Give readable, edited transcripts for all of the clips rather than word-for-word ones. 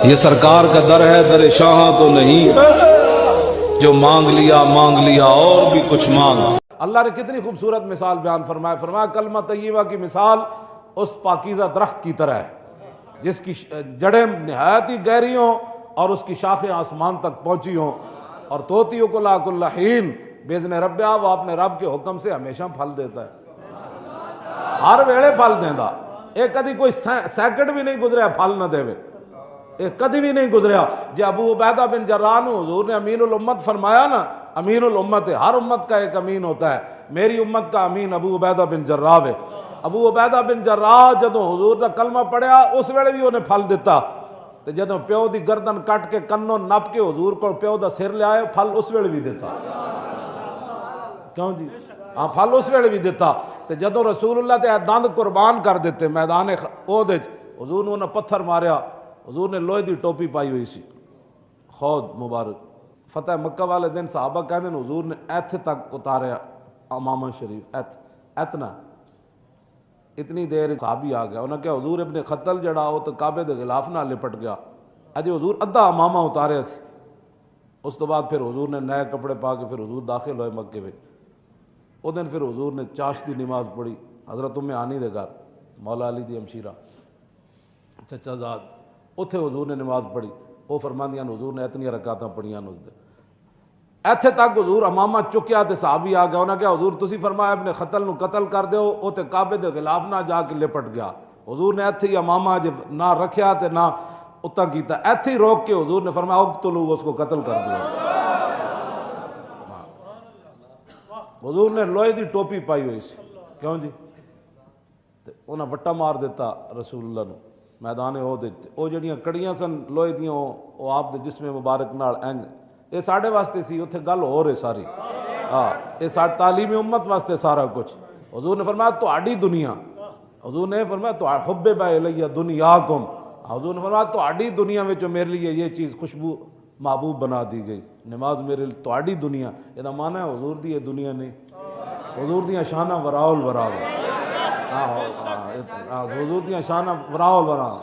یہ سرکار کا در ہے، در شاہاں تو نہیں، جو مانگ لیا اور بھی کچھ مانگ۔ اللہ نے کتنی خوبصورت مثال بیان فرمایا، فرمایا کلمہ طیبہ کی مثال اس پاکیزہ درخت کی طرح ہے جس کی جڑیں نہایت ہی گہری ہوں اور اس کی شاخیں آسمان تک پہنچی ہوں، اور توتی اکلھا کل حین باذن ربہا، وہ اپنے رب کے حکم سے ہمیشہ پھل دیتا ہے، ہر ویلے پھل دیندا۔ ایک کدی کوئی سیکنڈ بھی نہیں گزریا پھل نہ دے، ایک کدی بھی نہیں گزریا۔ جی ابو عبیدہ بن جراح حضور نے امین الامت فرمایا نا، امین الامت ہے، ہر امت کا ایک امین ہوتا ہے، میری امت کا امین ابو عبیدہ بن جراح ہے۔ ابو عبیدہ بن جراح جدوں حضور دا کلمہ پڑھیا اس ویلے بھی انہیں پھل دیتا، تو جدوں پیو دی گردن کٹ کے کنوں نپ کے حضور کو پیو دا سر لے آئے، پھل اس ویلے بھی دیتا۔ کیوں جی؟ ہاں پھل اس ویلے بھی دیتا۔ تو جدوں رسول اللہ تے دند قربان کر دیتے میدان احد، حضور نے انہیں پتھر ماریا، حضور نے لوہے دی ٹوپی پائی ہوئی سی، خود مبارک۔ فتح مکہ والے دن صحابہ کہتے ہیں حضور نے ایتھے تک اتاریا امامہ شریف، اتنا اتنی دیر صحابی آ گیا، انہوں نے کہا حضور ابن خطل جڑا ہو تو کعبے دے غلاف نہ لپٹ گیا، اجے حضور ادھا امامہ اتارے سی۔ اس تو بعد پھر حضور نے نئے کپڑے پا کے پھر حضور داخل ہوئے مکے میں۔ وہ دن پھر حضور نے چاش دی نماز پڑھی حضرت ام ہانی دے گھر، مولا علی دی ہمشیرہ چچا زاد، اتھے حضور نے نماز پڑھی۔ وہ فرماندیاں حضور نے اتنی رکعتاں پڑھیاں اس دے، ایتھے تک حضور امامہ چکیا تے صحابی آ گیا، انہاں کہا حضور تسی فرمایا ابن خطل نو قتل کر دیو، او تے کعبے دے غلاف نہ جا کے لپٹ گیا۔ حضور نے ایتھے ہی امامہ جب نہ رکھیا تے نہ اتنا کیتا، ایتھے ہی روک کے حضور نے فرمایا اقتلوا، اس کو قتل کر دیا۔ حضور نے لوہے دی ٹوپی پائی ہوئی سی، کیوں جی؟ انہاں وٹا مار دیتا رسول اللہ نو میدان احد، وہ جڑیاں کڑیاں سن لوہے دیاں، وہ آپ دے جسم مبارک نال اینج، یہ ساڑھے واسطے سی، اتھے گل ہو رہے ساری، یہ ساڑھے تعلیم امت واسطے سارا کچھ۔ حضور نے فرمایا تہاڈی دنیا، حضور نے فرمایا حبب الیہ دنیاکم، حضور نے فرمایا تہاڈی دنیا میں جو میرے لیے یہ چیز خوشبو محبوب بنا دی گئی، نماز میرے لیے تہاڈی دنیا، یہ معنی ہے حضور دی یہ دنیا نہیں، حضور دیاں شانہ وراء الوراء، حضور دیاں شانہ وراء الوراء،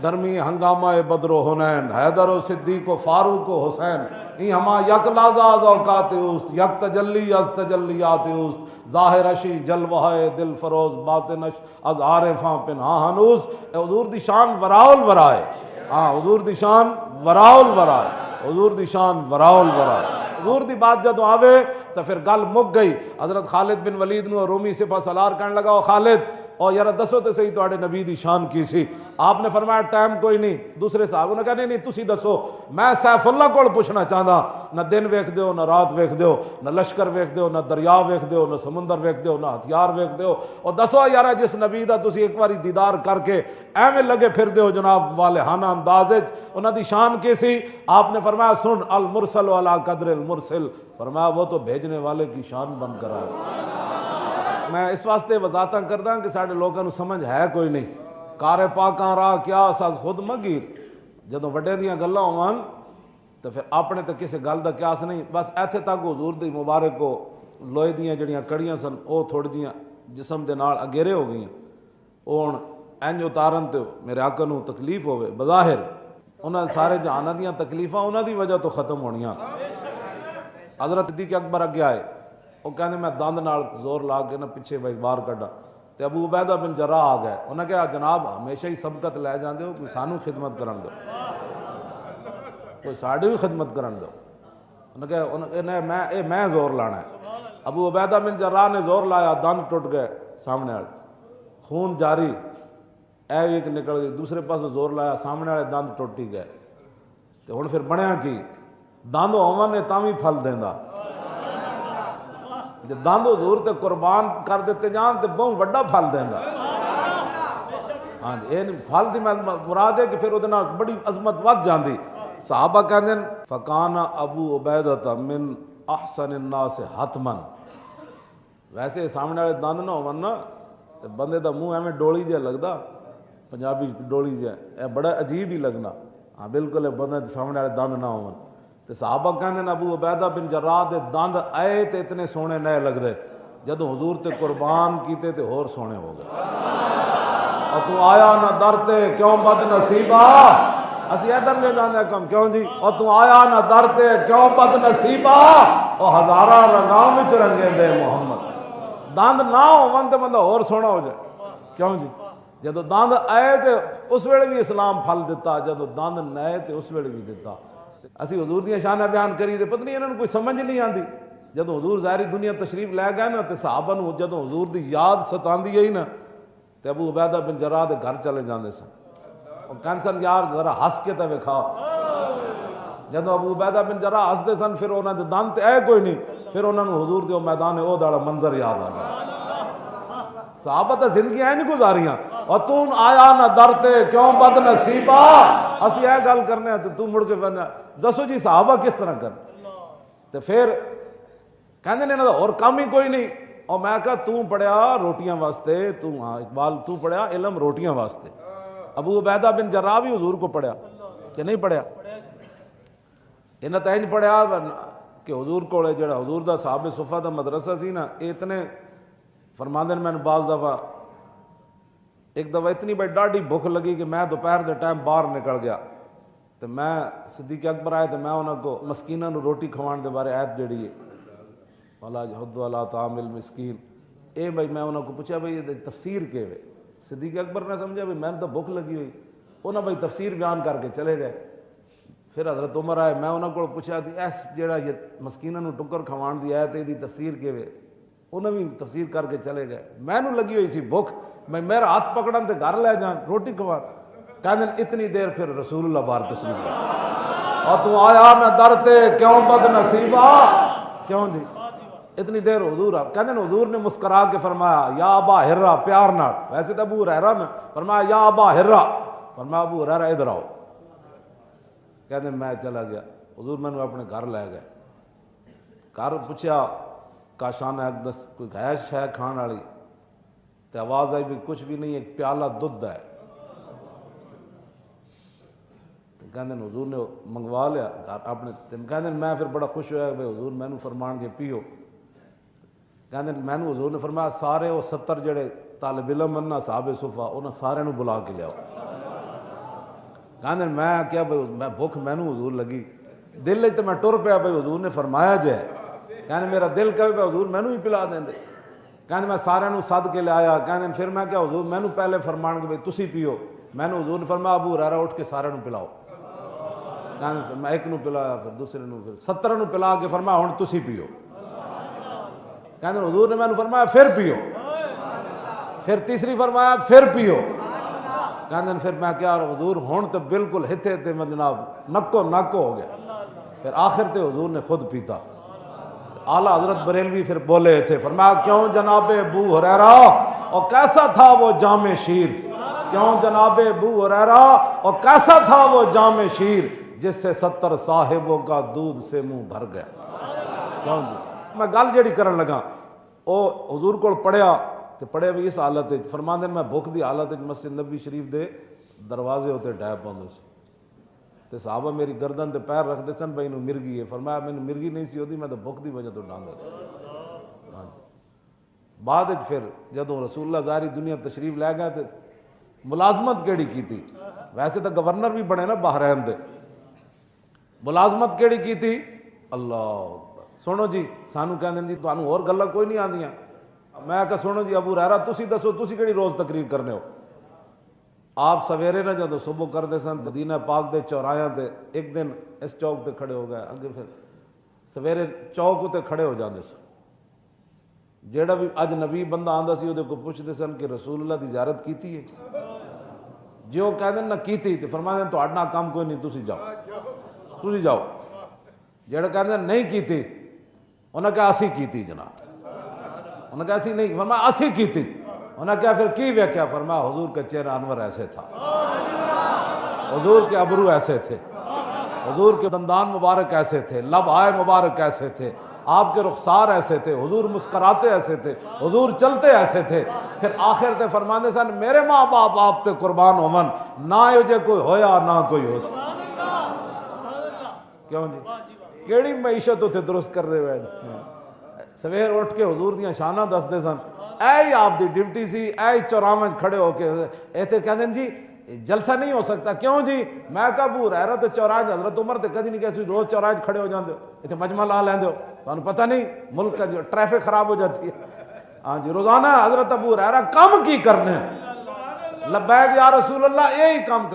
درمی ہنگامہ بدر و حنین، حیدر و صدیق و فاروق و حسین، این ہما یک لحظہ از اوقات اوست، یک تجلی از تجلیات اوست، ظاہر اشی جلوہ دل فروز باطنش از عارفاں پنہاں ہنوز۔ حضور دی شان وراء الوراء ہے، حضور دی شان وراء الوراء ہے، حضور دی شان وراء الوراء ہے۔ حضور دی بات جدو آوے تو پھر گل مک گئی۔ حضرت خالد بن ولید نو رومی سپہ سالار کہنے لگا، او خالد اور یار دسو تے صحیح تواڈے نبی دی شان کی سی؟ آپ نے فرمایا ٹائم کوئی نہیں۔ دوسرے صحابہ نے کہا نہیں تسی دسو، میں سیف اللہ کول پوچھنا چاہتا، نہ دن ویکھ دیو، نہ رات ویکھ دیو، نہ لشکر ویکھ دیو، نہ دریا ویکھ دیو، نہ سمندر ویکھ دیو، نہ ہتھیار ویکھ دیو، اور دسو یار جس نبی دا تسی ایک واری دیدار کر کے ایویں لگے پھر دیو جناب والہانہ انداز وچ، انہاں دی شان کی سی؟ آپ نے فرمایا سن المرسل علی قدر المرسل، فرمایا وہ تو بھیجنے والے کی شان بن کر آئے۔ میں اس واسطے وضاحتاں کردا کہ ساڈے لوگاں نوں سمجھ ہے کوئی نہیں، کار پاکاں راہ کیا ساز خود مگیر، جدوں وڈے دیاں گلاں ہون تو پھر اپنے تے کسے گل دا قیاس نہیں۔ بس ایتھے تک حضور دی مبارک کو لوہے دیاں جڑیاں کڑیاں سن وہ تھوڑی جیاں جسم دے نال اگیرے ہو گئیاں، وہ ہن انج اتارن تے میرے آقا نوں تکلیف ہوے، بظاہر انہاں سارے جہاناں دیاں تکلیفاں انہاں دی وجہ تو ختم ہونیاں۔ حضرت صدیق اکبر اگے آئے، وہ کہنے میں دند نال زور لا کے نہ پیچھے باہر کڈا، تے ابو عبیدہ بن جراح آ گئے، انہوں نے کہا جناب ہمیشہ ہی سبقت لے جاندے ہو، کوئی سانو خدمت کرن دو، کوئی ساڈی بھی خدمت کرن دو۔ انہوں نے کہا میں زور لانا ہے۔ ابو عبیدہ بن جراح نے زور لایا، دند ٹوٹ گئے سامنے والے، خون جاری، ایک نکل گئی، دوسرے پاس زور لایا، سامنے والے دند ٹوٹ ہی گئے۔ تو ہن پھر بنیا کی؟ دند ہوون نے تاں وی پھل دیندا، جب دند حضور تے قربان کر دیتے جان تے بہت وڈا پھل دیندا۔ ہاں جی، یہ پھل دی مراد ہے کہ پھر وہ بڑی عظمت ود جاندی۔ صحابہ کہتے ہیں فکان ابو عبیدہ من احسن الناس حتمن، ویسے سامنے والے دند نہ ہون نا تے بندے دا منہ ایویں ڈولی جہا لگدا، پنجابی ڈولی جہا، اے بڑا عجیب ہی لگنا، ہاں بالکل بندے سامنے والے دند نہ ہون۔ تے صحابہ کہندے نے ابو عبیدہ بن جراح دے دند آئے تے اتنے سونے نئے لگ دے، جدوں حضور تے قربان کیتے تے ہور سونے ہو گئے۔ اور تو آیا نہ در تے کیوں بد نصیبہ، اسی ادھر لے جانے کم کیوں جی اور تو آیا نہ در تے کیوں بد نصیبا او ہزاراں رنگاں وچ رنگے دے محمد دند نہ ہون تے بندہ اور سونا ہو جائے کیوں جی جدو دند آئے تے اس ویلے بھی اسلام پھل دیتا جدو دند نئے تے اس ویلے بھی دیتا اسی حضور دیاں شاناں بیان کری تے پتہ نہیں انہاں نوں کوئی سمجھ نہیں آندی جدو حضور ظاہری دنیا تشریف لے گئے نا تے صحابہ نوں جدو حضور دی یاد ستاندی گئی نا تے ابو عبیدہ بن جراح دے گھر چلے جاندے سن اور کہن سن یار ذرا ہس کے تے وکھا جدو ابو عبیدہ بن جراح ہسدے سن پھر انہاں دے دند تے اے کوئی نہیں پھر انہاں نوں حضور دے میدان احد والا منظر یاد آ گیا صحابہ تے زندگی این گزاریاں اور تو آیا نہ در تے کیوں بد نصیبا اسی اے گل کرنے ہیں تو مڑ کے فرنا دسو جی صحابہ کس طرح کرنے تے پھر کہندے نے اور کام ہی کوئی نہیں اور میں کہا تو پڑھیا روٹیاں واسطے تو ہاں اقبال تو پڑھیا علم روٹیاں واسطے ابو عبیدہ بن جراح بھی حضور کو پڑھیا کہ نہیں پڑھیا انہاں تے انج پڑھیا کہ حضور کولے جڑا حضور دا صحابہ صفہ دا مدرسہ سی نا اتنے فرماندے میں بعض دفعہ ایک دفعہ اتنی بڑی ڈاڈی بھوک لگی کہ میں دوپہر دے ٹائم باہر نکل گیا تو میں صدیق اکبر آئے تو میں انہوں کو مسکیناں نو روٹی کھوان دے بارے آیت جڑی ہے وَلَا جَحُدُّ عَلَىٰ طَعَامِ الْمِسْكِينِ اے بھائی میں انہوں کو پوچھا بھائی یہ تفسیر کے ہوئے صدیق اکبر نے سمجھا بھائی میں تو بھوک لگی ہوئی انہوں بھائی تفسیر بیان کر کے چلے گئے پھر حضرت عمر آئے میں انہوں کو پوچھا دی ایس جڑا یہ مسکیناں نو ٹکر کھوان دی آیت دی تفسیر کے ہوئے انہوں بھی تفسیر کر کے چلے گئے میں نو لگی ہوئی سی بھوک میں میرا ہاتھ پکڑن تے گھر لے جان روٹی کھوان کہنے اتنی دیر پھر رسول اللہ بار تشریف لائے اور تو آیا نہ در تے کیوں بد نصیبا کیوں جی اتنی دیر حضور کہنے حضور نے مسکرا کے فرمایا یا ابا ہرہ پیار نہ ویسے تو ابو ہریرہ نے فرمایا یا ابا ہرہ فرمایا ابو ہریرہ ادھر آؤ کہنے میں چلا گیا حضور میں نے اپنے گھر لے گئے گھر پوچھا کاشان اقدس کوئی گیش ہے کھان والی تو آواز آئی بھی کچھ بھی نہیں ایک پیالہ دودھ ہے تو کہنے حضور نے منگوا لیا اپنے کہنے میں پھر بڑا خوش ہوا کہ حضور میں نے فرمان کے پیو کہنے میں نے حضور نے فرمایا سارے وہ 70 جڑے طالب علم انہا صحابہ صفہ انہاں سارے نو بلا کے لیاؤ کہنے میں کیا بھائی میں بھوک میں نے حضور لگی دل لئی تو میں ٹر پیا بھائی حضور نے فرمایا جائے کہنے میرا دل کہے بھائی حضور میں نے ہی پلا دیں دے کہنے میں سارے نو صد کے لے آیا کہنے پھر میں کیا حضور میں نے پہلے فرمان کے بھائی تسی پیو میں نے حضور نے فرمایا ابو ہریرہ اٹھ کے سارے نو پلاؤ کہنے پھر میں ایک نو پلایا پھر دوسرے نو پھر 70 نو پلا کے فرمایا ہن تسی پیو کہنے حضور نے میں نے فرمایا پھر پیو پھر تیسری فرمایا پھر پیو کہنے پھر میں کیا حضور ہن تو بالکل ہتھے تے میں جناب نکو نکو ہو گیا پھر آخر تے حضور نے خود پیتا اعلیٰ حضرت بریلوی پھر بولے تھے فرمایا کیوں جناب ابو ہریرہ اور کیسا تھا وہ جام شیر کیوں جناب ابو ہریرہ اور کیسا تھا وہ جام شیر جس سے 70 صاحبوں کا دودھ سے منہ بھر گیا کیوں جی میں گل جیڑی کرن لگا او حضور کو پڑھیا تے پڑھے بھی اس حالت فرماندے میں بھوک دی حالت مسجد نبوی شریف دے دروازے ہوتے ڈھے پاندے سی تے صحابہ میری گردن تے پیر رکھ دے سن بھائی نو مرگی ہے فرمایا میں مرگی نہیں سی ہوتی میں تو بھوک دی وجہ تو ڈاندا بعد پھر جدوں رسول اللہ ظاہری دنیا تشریف لے گئے تے ملازمت کیڑی کی تھی ویسے تو گورنر بھی بنے نا بحرین دے ملازمت کیڑی کی تھی اللہ سنو جی سانو کہندے جی تانوں اور گلاں کوئی نہیں آندیاں میں کہا سنو جی ابو ہریرہ تسی دسو تسی کیڑی روز تقریر کرنے ہو آپ سویرے نہ جدو صبح کرتے سن مدینہ پاک دے چوراہاں تے ایک دن اس چوک تے کھڑے ہو گئے اگے پھر سویرے چوک تے کھڑے ہو جاندے سن جیڑا بھی اج نبی بندہ آندا سی اودے کو پوچھدے سن کہ رسول اللہ دی زیارت کیتی ہے جو کہندے نہ کیتی تے فرماندے تہاڈا کام کوئی نہیں تسی جاؤ جیڑا کہندے نہیں کیتی انہاں کہا اسی کیتی جناب انہاں کہا اسی نہیں فرمایا اسی کیتی انہاں کہا پھر کی ویکھیا فرمایا حضور کا چہرہ انور ایسے تھا حضور کے ابرو ایسے تھے حضور کے دندان مبارک ایسے تھے لب آئے مبارک ایسے تھے آپ کے رخسار ایسے تھے حضور مسکراتے ایسے تھے حضور چلتے ایسے تھے پھر آخر تے فرماندے سن میرے ماں باپ آپ تے قربان ہومن نہ جو کوئی ہویا نہ کوئی ہو سکتا کیوں جی کیڑی معیشت ہوتے درست کر رہے ہوئے سویر اٹھ کے حضور دیاں شانہ دس دے سن اے آپ دی ڈیوٹی سی اے چوراہاں کھڑے ہو کے ایتھے کہندے جی جلسہ نہیں ہو سکتا. کیوں جی؟ میں کہا ابو ہریرہ تو چوراہے حضرت عمر تے کدی نہیں کہسی روز چوراہے کھڑے ہو جاندے ہو, اتنے مجمع لا لیندے ہو, تانوں پتہ نہیں ملک کا جو ٹریفک خراب ہو جاتی ہے. ہاں جی روزانہ حضرت ابو ہریرہ کام کی کرنے, لبیک یا رسول اللہ, یہی کام